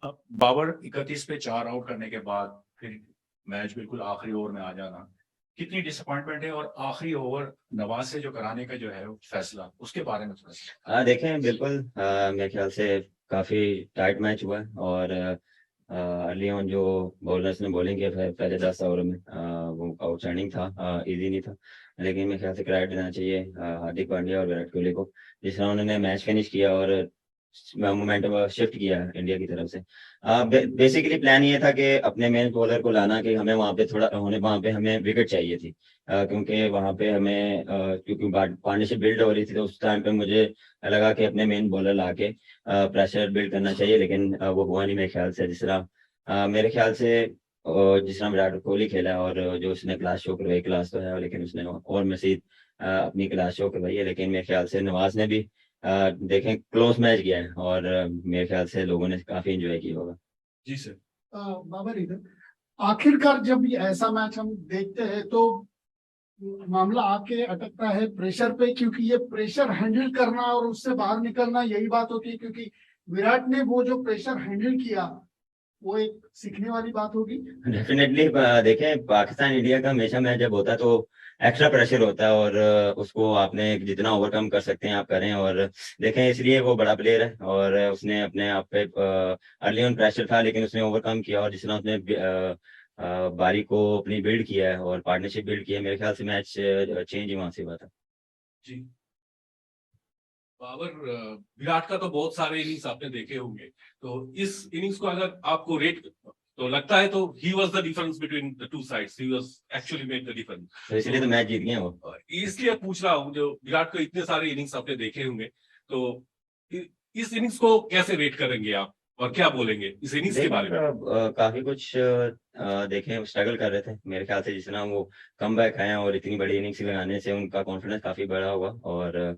अब बाबर 31 पे 4 आउट करने के बाद फिर मैच बिल्कुल आखिरी ओवर में आ जाना, कितनी डिसअपॉइंटमेंट है और आखिरी ओवर नवाज से जो कराने का जो है वो फैसला, उसके बारे में थोड़ा-सा। देखें बिल्कुल मेरे ख्याल से काफ़ी टाइट मैच हुआ है और अर्ली ऑन जो बॉलर्स ने बॉलिंग किया पहले 10 ओवर में वो आउटस्टैंडिंग था, इजी नहीं था। लेकिन मेरे ख्याल से क्रेडिट देना चाहिए हार्दिक पांड्या और विराट कोहली को, जिस तरह उन्होंने मैच फिनिश किया और मोमेंटम शिफ्ट किया है इंडिया की तरफ से। बेसिकली प्लान ये था कि अपने मेन बॉलर को लाना, कि हमें वहाँ पे थोड़ा होने वहाँ पे हमें विकेट चाहिए थी, क्योंकि वहाँ पे हमें क्योंकि पार्टनरशिप बिल्ड हो रही थी, तो उस टाइम पे मुझे लगा कि अपने मेन बॉलर ला के प्रेशर बिल्ड करना चाहिए। लेकिन वो हुआ नहीं मेरे ख्याल से। जिस तरह मेरे ख्याल से जिस तरह विराट कोहली खेला और जो उसने क्लास शो करवाई, क्लास तो है लेकिन उसने और मजीद अपनी क्लास शो करवाई है। लेकिन मेरे ख्याल से नवाज ने भी देखें क्लोज मैच किया है और मेरे ख्याल से लोगों ने काफी एंजॉय किया होगा। जी सर। बाबर इधर आखिरकार जब ये ऐसा मैच हम देखते हैं तो मामला आके अटकता है प्रेशर पे, क्योंकि ये प्रेशर हैंडल करना और उससे बाहर निकलना यही बात होती है। क्योंकि विराट ने वो जो प्रेशर हैंडल किया वो एक सीखने वाली बात होगी। डेफिनेटली देखें पाकिस्तान इंडिया का हमेशा मैच जब होता है तो एक्स्ट्रा प्रेशर होता है, और उसको आपने जितना ओवरकम कर सकते हैं आप करें। और देखें इसलिए वो बड़ा प्लेयर है और उसने अपने आप पे अर्ली ऑन प्रेशर था लेकिन उसने ओवरकम किया, और जिस तरह उसने बारी को अपनी बिल्ड किया है और पार्टनरशिप बिल्ड किया है, मेरे ख्याल से मैच चेंज ही वहां से हुआ था। जी। बाबर विराट का तो बहुत सारे इनिंग्स आपने देखे होंगे, तो इस इनिंग्स को अगर आपको रेट तो लगता है तो he was the difference between the two sides, he was actually made the difference. तो इसलिए तो मैच जीत गए वो। इसलिए पूछ रहा हूँ, जो विराट को इतने सारे इनिंग्स आपने देखे होंगे, तो इस इनिंग्स को कैसे रेट करेंगे आप और क्या बोलेंगे इस इनिंग्स के बारे में? काफी कुछ देखें स्ट्रगल कर रहे थे मेरे ख्याल से। जिस तरह वो कम बैक आए हैं और इतनी बड़ी इनिंग्स लगाने से उनका कॉन्फिडेंस काफी बड़ा हुआ। और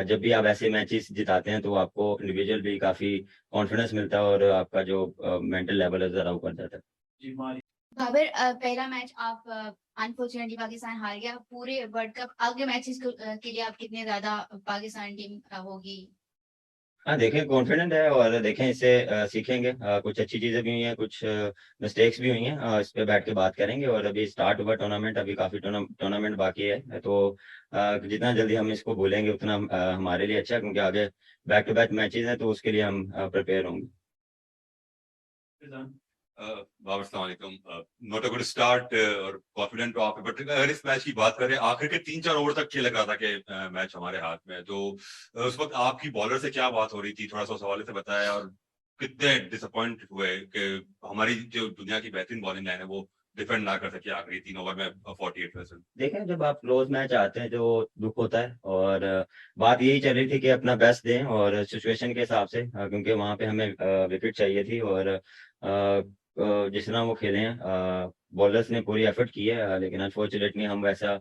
जब भी आप ऐसे मैचेस जिताते हैं तो आपको इंडिविजुअल भी काफी कॉन्फिडेंस मिलता है और आपका जो मेंटल लेवल है जरा ऊपर जाता है। जी मारी। बाबर, पहला मैच आप अनफॉर्चुनेटली पाकिस्तान हार गया। पूरे वर्ल्ड कप आगे मैचेस के लिए आप कितने ज्यादा पाकिस्तान टीम होगी? हाँ देखें कॉन्फिडेंट है और देखें इससे सीखेंगे। कुछ अच्छी चीजें भी हुई हैं, कुछ मिस्टेक्स भी हुई हैं। इस पे बैठ के बात करेंगे। और अभी स्टार्ट हुआ टूर्नामेंट, अभी काफी टूर्नामेंट बाकी है, तो जितना जल्दी हम इसको भूलेंगे उतना हमारे लिए अच्छा है, क्योंकि आगे बैक टू बैक मैचेस हैं तो उसके लिए हम प्रिपेयर होंगे। बाबर अस्सलाम वालेकुम। नॉट अ गुड स्टार्ट और कॉन्फिडेंट तो आप, बट अगर इस मैच की बात करें आखिर के 3-4 ओवर तक ये लग रहा था कि मैच हमारे हाथ में है, तो उस वक्त आपकी बॉलर से क्या बात हो रही थी, थोड़ा सा उस हवाले से बताया। और कितने डिसअपॉइंट हुए कि हमारी जो दुनिया की बेहतरीन बॉलिंग लाइन है वो डिफेंड ना कर सके आखिरी 3 ओवर में 48%। देखें जब आप क्लोज मैच आते हैं तो दुख होता है, और बात यही चल रही थी कि अपना बेस्ट दें और सिचुएशन के हिसाब से, क्योंकि वहां पे हमें विकेट चाहिए थी। और जिस तरह वो खेले हैं बॉलर्स ने पूरी एफर्ट की है, लेकिन अनफॉर्चुनेटली हम वैसा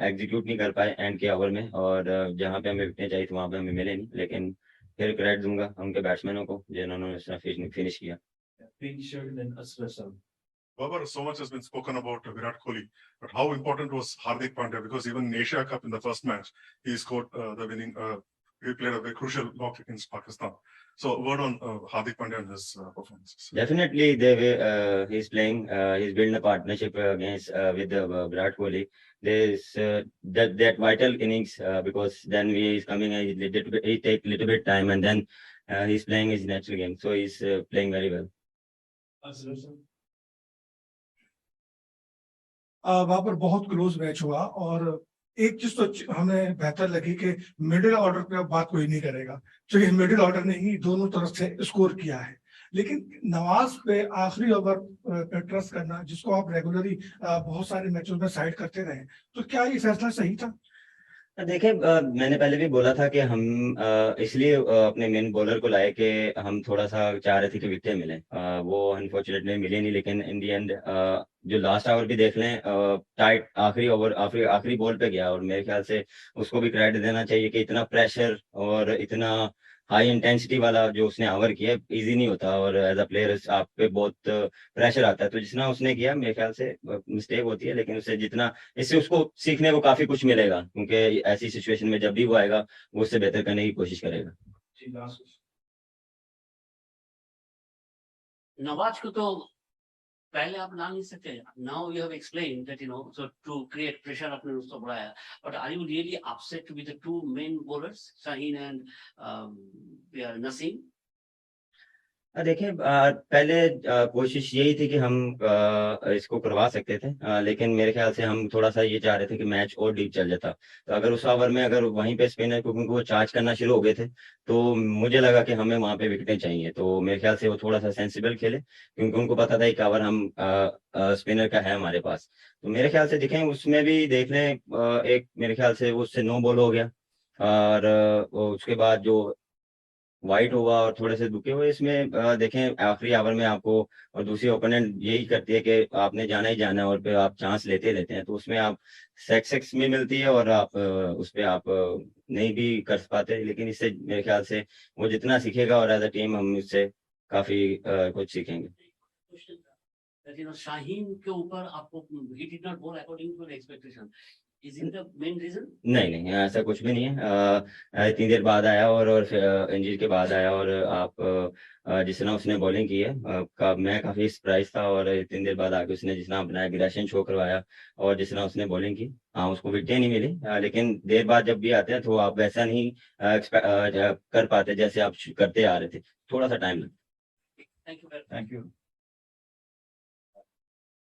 एग्जीक्यूट नहीं कर पाए एंड के ओवर में। और जहाँ पे हमें विकेट चाहिए थी वहां पे हमें मिले नहीं। लेकिन फिर क्रेडिट दूंगा उनके बैट्समैनों को जिन्होंने इस तरह फिनिश किया। Pink shirt and then Asrasal. Babar, so much has been spoken about Virat Kohli, but how important was Hardik Pandya? Because even in Asia Cup in the first match, he scored the winning. He played a very crucial knock against Pakistan. So, a word on Hardik Pandya and his performances. Definitely, he's playing. He's building a partnership against with Virat Kohli. There's that vital innings because then he's coming. He take little bit time and then he's playing his natural game. So he's playing very well. Asrasal. वहां पर बहुत close match हुआ और एक चीज तो हमें बेहतर लगी कि मिडिल ऑर्डर पे अब बात कोई नहीं करेगा, क्योंकि मिडिल ऑर्डर ने ही दोनों तरफ से स्कोर किया है। लेकिन नवाज पे आखिरी ओवर पे ट्रस्ट करना, जिसको आप रेगुलरली बहुत सारे मैचों में साइड करते रहे, तो क्या ये फैसला सही था? देखिए मैंने पहले भी बोला था कि हम इसलिए अपने मेन बॉलर को लाए कि हम थोड़ा सा चाह रहे थे कि विकेट मिले। वो अनफॉर्चुनेटली मिले नहीं, लेकिन इन दी एंड जो लास्ट ओवर भी देख लें टाइट आखिरी ओवर आखिरी आखिरी बॉल पे गया। और मेरे ख्याल से उसको भी क्रेडिट देना चाहिए कि इतना प्रेशर और इतना हाई इंटेंसिटी वाला जो उसने ओवर किया इजी नहीं होता, और एज अ प्लेयर आप पे बहुत प्रेशर आता है। तो जितना उसने किया मेरे ख्याल से मिस्टेक होती है, लेकिन उससे जितना इससे उसको सीखने को काफी कुछ मिलेगा, क्योंकि ऐसी सिचुएशन में जब भी वो आएगा वो उससे बेहतर करने की कोशिश करेगा। जी लास्ट। नवाज को तो पहले आप ला नहीं सकते. Now you have explained that, so to create pressure आपने उसको बढ़ाया. But are you really upset with the two main bowlers, Shaheen and Naseem? देखिए पहले कोशिश यही थी कि हम इसको करवा सकते थे, लेकिन मेरे ख्याल से हम थोड़ा सा ये चाह रहे थे कि मैच और डीप चल जाता. तो अगर उस ओवर में अगर वहीं पे स्पिनर को, क्योंकि वो चार्ज करना शुरू हो गए थे, तो मुझे लगा कि हमें वहां पे विकेटें चाहिए. तो मेरे ख्याल से वो थोड़ा सा सेंसिबल खेले, क्योंकि उनको पता था एक ओवर हम स्पिनर का है हमारे पास. तो मेरे ख्याल से देखें उसमें भी देख लें, एक मेरे ख्याल से उससे 9 बॉल हो गया, और उसके बाद जो वाइट हुआ और थोड़े से दुखे हुए, इसमें देखें आखिरी ओवर में आपको, और दूसरी ओपोनेंट यही करती है कि आपने जाना ही जाना है, और फिर आप चांस लेते लेते हैं, तो उसमें आप सक्सेस भी मिलती है और आप उस पे आप नहीं भी कर पाते. लेकिन इससे मेरे ख्याल से वो जितना सीखेगा, और एज अ टीम हम इससे काफी कुछ सीखेंगे. That, Shaheen के ऊपर आपको he did not bowl according to the expectation. Is it the main reason? नहीं, ऐसा कुछ भी नहीं है. इतनी देर बाद आया और फिर इंजरी के बाद आया, और आप जिस तरह उसने बॉलिंग की है, मैं काफी सरप्राइज था. और इतनी देर बाद आके उसने जिस तरह अपना एग्रेशन शो करवाया, और जिस तरह उसने बॉलिंग की, हाँ उसको विकेटें नहीं मिली, लेकिन देर बाद जब भी आते हैं तो आप वैसा नहीं कर पाते जैसे आप करते आ रहे थे. थोड़ा सा टाइम लगता. Thank you very much. Thank you.